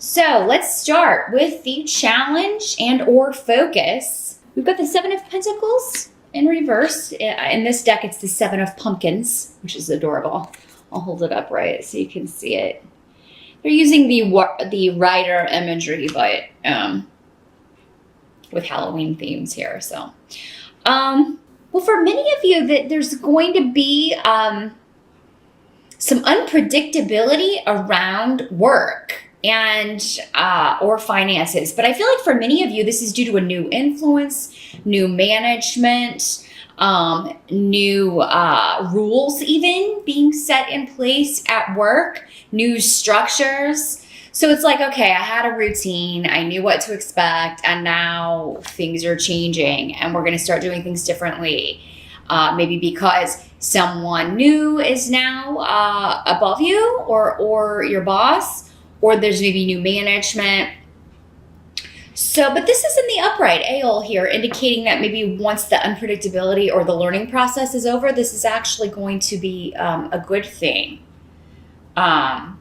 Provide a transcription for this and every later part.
So let's start with the challenge and or focus. We've got the Seven of Pentacles in reverse. In this deck, it's the Seven of Pumpkins, which is adorable. I'll hold it up right so you can see it. They're using the rider imagery, but with Halloween themes here. So, well, for many of you, there's going to be some unpredictability around work and or finances. But I feel like for many of you, this is due to a new influence, new management, new rules even being set in place at work, new structures. So it's like, okay, I had a routine, I knew what to expect, and now things are changing and we're going to start doing things differently. Maybe because someone new is now above you or your boss, or there's maybe new management. So, but this is in the upright Aeol here, indicating that maybe once the unpredictability or the learning process is over, this is actually going to be a good thing. Some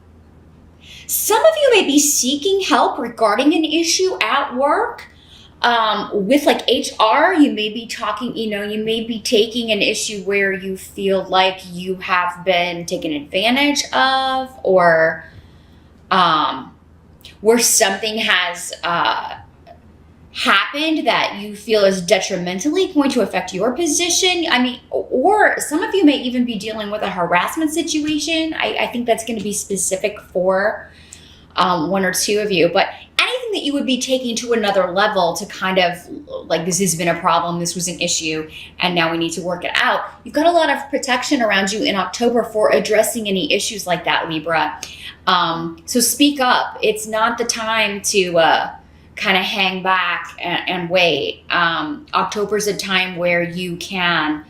of you may be seeking help regarding an issue at work. With like HR, you may be talking, you may be taking an issue where you feel like you have been taken advantage of, or where something has happened that you feel is detrimentally going to affect your position. I mean, or some of you may even be dealing with a harassment situation. I think that's going to be specific for one or two of you, but anything that you would be taking to another level to kind of like, this has been a problem, this was an issue, and now we need to work it out. You've got a lot of protection around you in October for addressing any issues like that, Libra. So speak up. It's not the time to kind of hang back and wait. October's a time where you can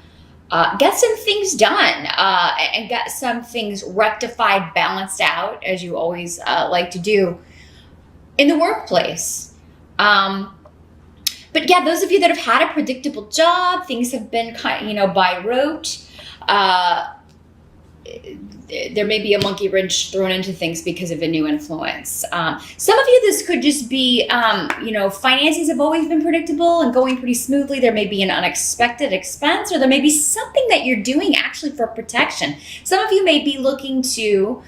get some things done and get some things rectified, balanced out, as you always like to do in the workplace. But yeah, those of you that have had a predictable job, things have been kind of, by rote. There may be a monkey wrench thrown into things because of a new influence. Some of you, this could just be, finances have always been predictable and going pretty smoothly. There may be an unexpected expense, or there may be something that you're doing actually for protection. Some of you may be looking to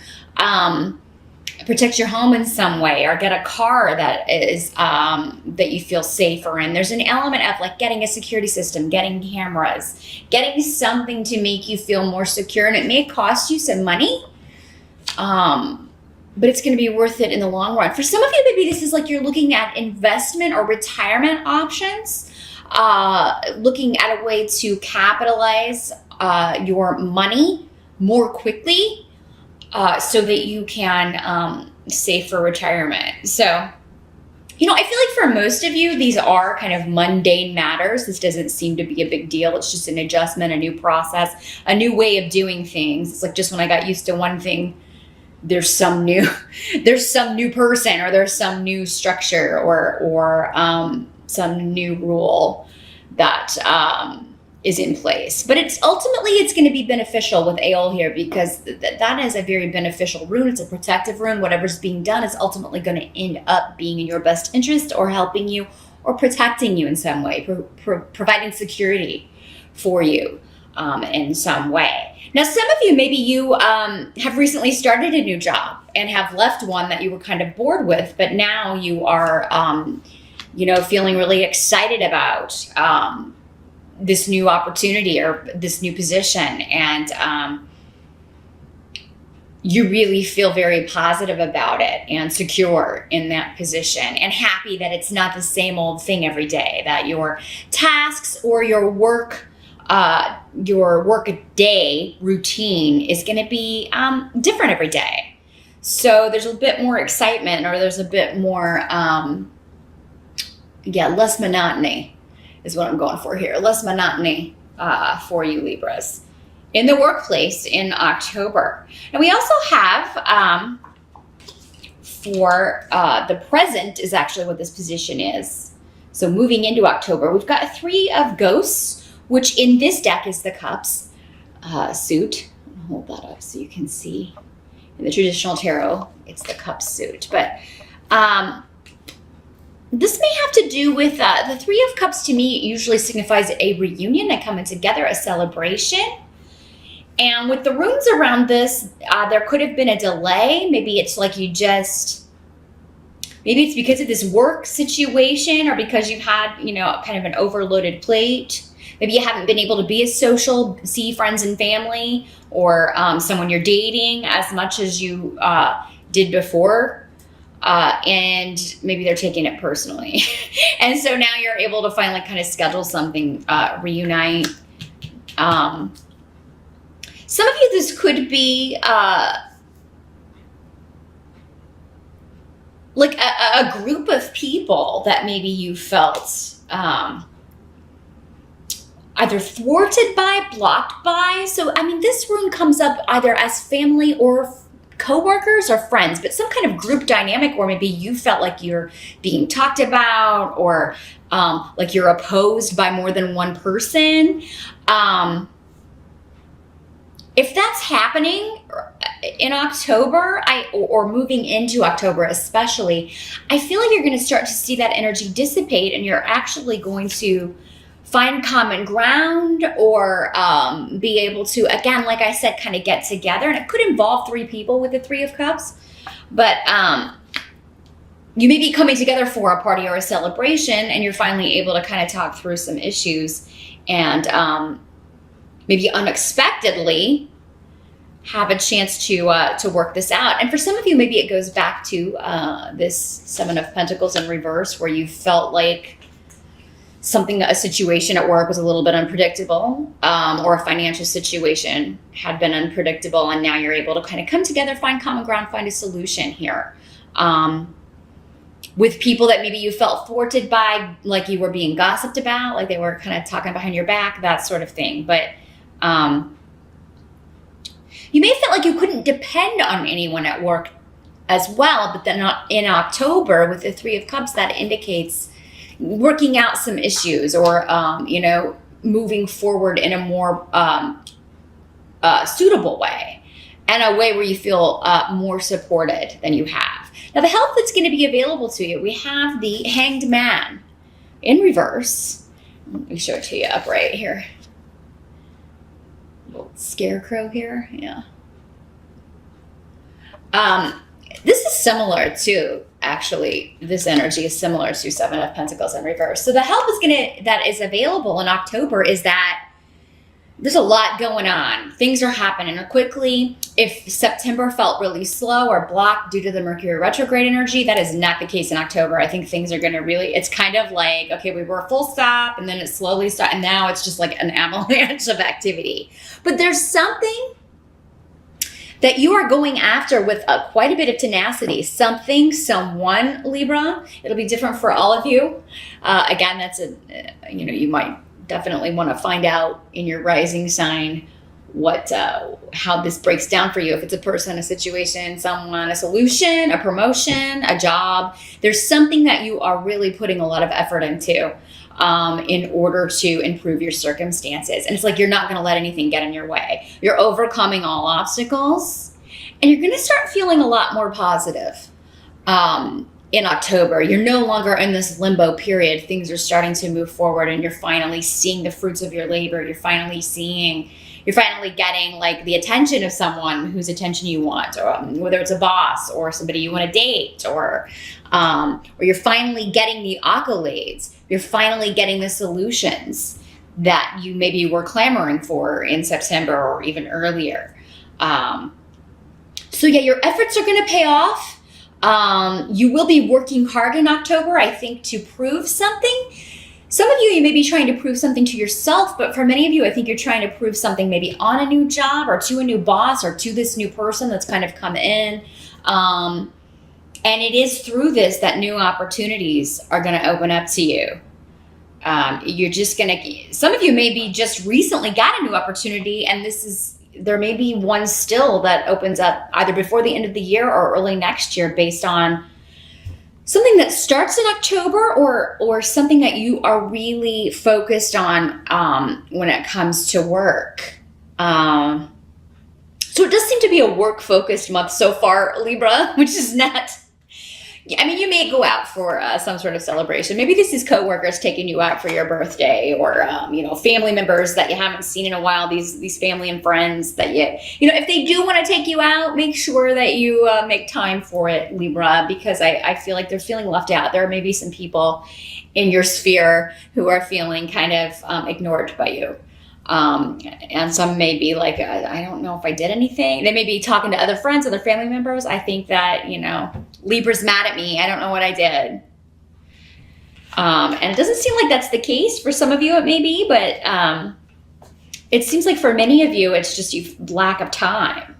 protect your home in some way, or get a car that is that you feel safer in. There's an element of like getting a security system, getting cameras, getting something to make you feel more secure, and it may cost you some money, but it's going to be worth it in the long run. For some of you, maybe this is like you're looking at investment or retirement options, looking at a way to capitalize your money more quickly, so that you can save for retirement. So, I feel like for most of you, these are kind of mundane matters. This doesn't seem to be a big deal. It's just an adjustment, a new process, a new way of doing things. It's like just when I got used to one thing, there's some new person, or there's some new structure, or some new rule that is in place. But it's going to be beneficial with Aeol here, because that is a very beneficial rune. It's a protective rune. Whatever's being done is ultimately going to end up being in your best interest, or helping you, or protecting you in some way, providing security for you in some way. Now, some of you, maybe you have recently started a new job and have left one that you were kind of bored with, but now you are, feeling really excited about this new opportunity or this new position, and you really feel very positive about it and secure in that position, and happy that it's not the same old thing every day, that your tasks or your work day routine is going to be different every day. So there's a bit more excitement, or there's a bit more less monotony is what I'm going for here. Less monotony for you, Libras, in the workplace in October. And we also have, for the present is actually what this position is. So moving into October, we've got 3 of Ghosts, which in this deck is the Cups suit. I'll hold that up so you can see. In the traditional tarot, it's the Cups suit. But This may have to do with the Three of Cups. To me, usually signifies a reunion, a coming together, a celebration. And with the runes around this, there could have been a delay. Maybe it's like maybe it's because of this work situation, or because you've had, kind of an overloaded plate. Maybe you haven't been able to be as social, see friends and family, or someone you're dating as much as you did before. And maybe they're taking it personally. And so now you're able to finally kind of schedule something, reunite. Some of you, this could be like a group of people that maybe you felt either thwarted by, blocked by. So, this rune comes up either as family or coworkers or friends, but some kind of group dynamic where maybe you felt like you're being talked about, or like you're opposed by more than one person. If that's happening in October, or moving into October especially, I feel like you're going to start to see that energy dissipate, and you're actually going to find common ground, or be able to, again, like I said, kind of get together. And it could involve 3 people with the Three of Cups, but you may be coming together for a party or a celebration, and you're finally able to kind of talk through some issues, and maybe unexpectedly have a chance to work this out. And for some of you, maybe it goes back to this Seven of Pentacles in reverse, where you felt like a situation at work was a little bit unpredictable, or a financial situation had been unpredictable, and now you're able to kind of come together, find common ground, find a solution here. With people that maybe you felt thwarted by, like you were being gossiped about, like they were kind of talking behind your back, that sort of thing. But you may have felt like you couldn't depend on anyone at work as well, but then in October with the Three of Cups, that indicates working out some issues, or moving forward in a more suitable way, and a way where you feel more supported than you have. Now, the help that's going to be available to you, we have the Hanged Man in reverse. Let me show it to you upright here. Little scarecrow here, yeah. This is similar to, actually, this energy is similar to Seven of Pentacles in reverse. So the help that is available in October is that there's a lot going on. Things are happening quickly. If September felt really slow or blocked due to the Mercury retrograde energy, that is not the case in October. I think things are going to really, it's kind of like, okay, we were full stop, and then it slowly stopped, and now it's just like an avalanche of activity. But there's something that you are going after with quite a bit of tenacity. Someone, Libra. It'll be different for all of you. Again, that's you might definitely want to find out in your rising sign how this breaks down for you. If it's a person, a situation, someone, a solution, a promotion, a job, there's something that you are really putting a lot of effort into in order to improve your circumstances. And it's like you're not going to let anything get in your way. You're overcoming all obstacles, and you're going to start feeling a lot more positive in October. You're no longer in this limbo period. Things are starting to move forward, and you're finally seeing the fruits of your labor. You're finally getting like the attention of someone whose attention you want, or whether it's a boss or somebody you want to date, or you're finally getting the accolades. You're finally getting the solutions that you maybe were clamoring for in September or even earlier. So yeah, your efforts are going to pay off. You will be working hard in October, I think, to prove something. Some of you may be trying to prove something to yourself, but for many of you, I think you're trying to prove something maybe on a new job, or to a new boss, or to this new person that's kind of come in. And it is through this that new opportunities are going to open up to you. Some of you maybe just recently got a new opportunity, and there may be one still that opens up either before the end of the year or early next year, based on something that starts in October, or something that you are really focused on when it comes to work. So it does seem to be a work-focused month so far, Libra, which is not, I mean, you may go out for some sort of celebration. Maybe this is coworkers taking you out for your birthday, or family members that you haven't seen in a while. These family and friends that if they do want to take you out, make sure that you make time for it, Libra, because I feel like they're feeling left out. There may be some people in your sphere who are feeling kind of ignored by you. And some may be like, I don't know if I did anything. They may be talking to other friends, other family members. I think that, Libra's mad at me. I don't know what I did. And it doesn't seem like that's the case. For some of you, it may be, but it seems like for many of you, it's just you lack of time.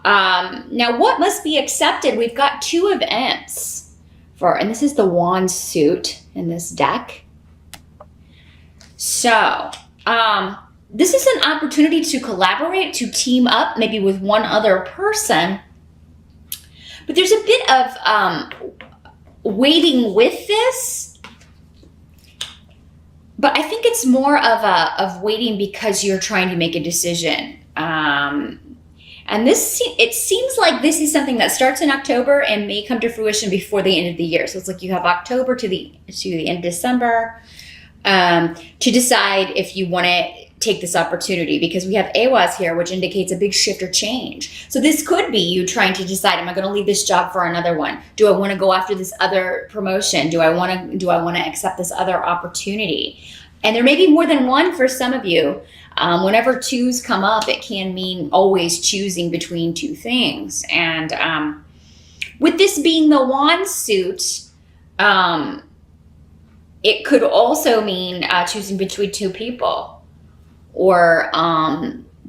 Now, what must be accepted? We've got 2 events and this is the wand suit in this deck. So, this is an opportunity to collaborate, to team up, maybe with one other person. But there's a bit of waiting with this. But I think it's more of waiting because you're trying to make a decision. And it seems like this is something that starts in October and may come to fruition before the end of the year. So it's like you have October to the end of December to decide if you want to take this opportunity, because we have Awaz here, which indicates a big shift or change. So this could be you trying to decide, am I going to leave this job for another one? Do I want to go after this other promotion? Do I want to accept this other opportunity? And there may be more than one for some of you. Whenever 2s come up, it can mean always choosing between 2 things. And with this being the wand suit, it could also mean choosing between 2 people, or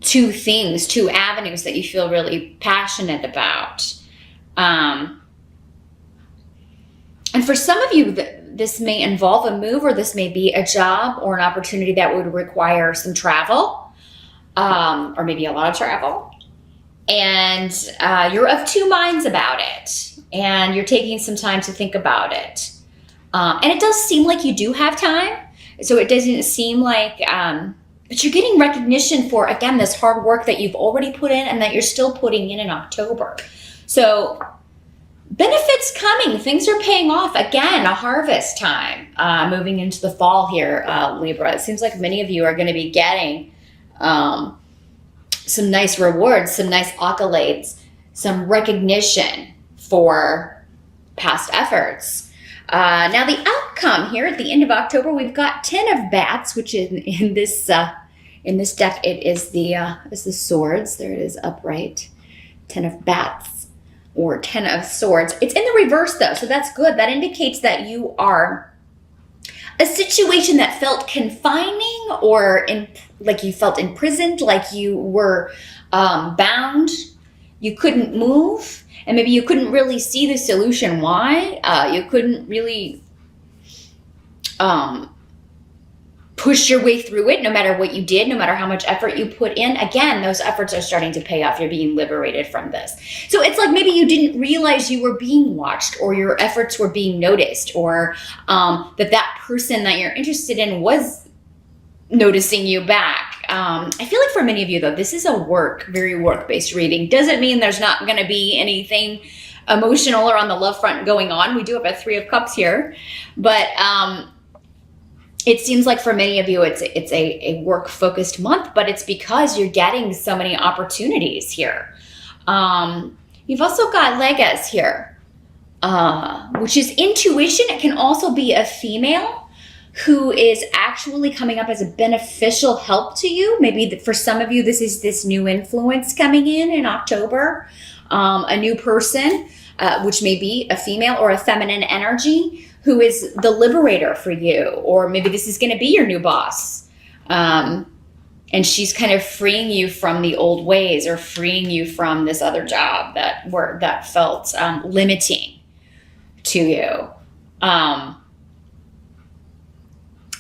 2 things, 2 avenues that you feel really passionate about. And for some of you, this may involve a move, or this may be a job or an opportunity that would require some travel, or maybe a lot of travel. And you're of 2 minds about it, and you're taking some time to think about it. And it does seem like you do have time. So it doesn't seem like... but you're getting recognition for, again, this hard work that you've already put in and that you're still putting in October. So benefits coming. Things are paying off. Again, a harvest time moving into the fall here, Libra. It seems like many of you are going to be getting some nice rewards, some nice accolades, some recognition for past efforts. Now the outcome here at the end of October, we've got 10 of bats, which in this deck, it is the swords. There it is, upright. 10 of bats, or 10 of swords. It's in the reverse though, so that's good. That indicates that you are a situation that felt confining, or like you felt imprisoned, like you were bound. You couldn't move. And maybe you couldn't really see the solution. Why? You couldn't really push your way through it, no matter what you did, no matter how much effort you put in. Again, those efforts are starting to pay off. You're being liberated from this. So it's like maybe you didn't realize you were being watched, or your efforts were being noticed, or that person that you're interested in was noticing you back. I feel like for many of you, though, this is a very work-based reading. Doesn't mean there's not going to be anything emotional or on the love front going on. We do have a 3 of Cups here, but it seems like for many of you, it's a work-focused month, but it's because you're getting so many opportunities here. You've also got Legas here, which is intuition. It can also be a female who is actually coming up as a beneficial help to you. Maybe for some of you, this is this new influence coming in October, a new person, which may be a female or a feminine energy, who is the liberator for you. Or maybe this is going to be your new boss. And she's kind of freeing you from the old ways, or freeing you from this other job that felt limiting to you.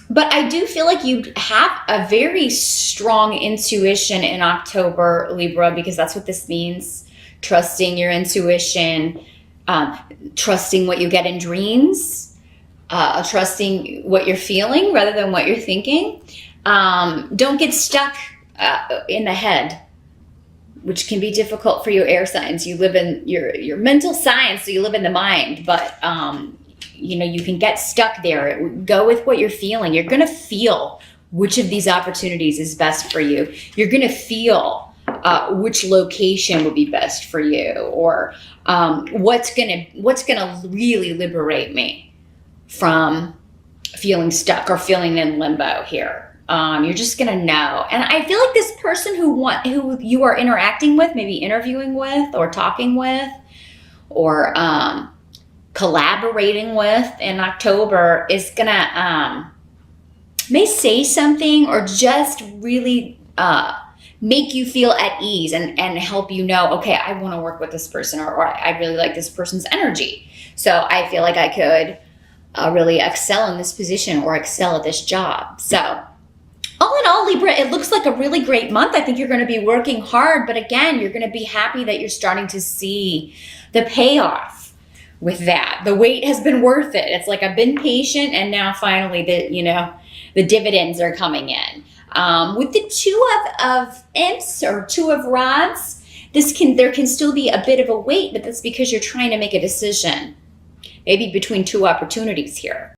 But I do feel like you have a very strong intuition in October, Libra, because that's what this means. Trusting your intuition, trusting what you get in dreams, trusting what you're feeling rather than what you're thinking. Don't get stuck in the head. which can be difficult for your air signs. You live in your mental science, so you live in the mind, but you know, you can get stuck there. Go with what you're feeling. You're going to feel which of these opportunities is best for you. You're going to feel which location would be best for you, or what's gonna really liberate me from feeling stuck or feeling in limbo here. You're just gonna know. And I feel like this person who you are interacting with, maybe interviewing with or talking with or collaborating with in October, is gonna may say something or just really make you feel at ease and help you know, okay, I want to work with this person, or I really like this person's energy. So I feel like I could really excel in this position or excel at this job. So all in all, Libra, it looks like a really great month. I think you're going to be working hard, but again, you're going to be happy that you're starting to see the payoff with that. The wait has been worth it. It's like I've been patient, and now finally the dividends are coming in. With the two of imps or two of rods, there can still be a bit of a wait, but that's because you're trying to make a decision, maybe between two opportunities here.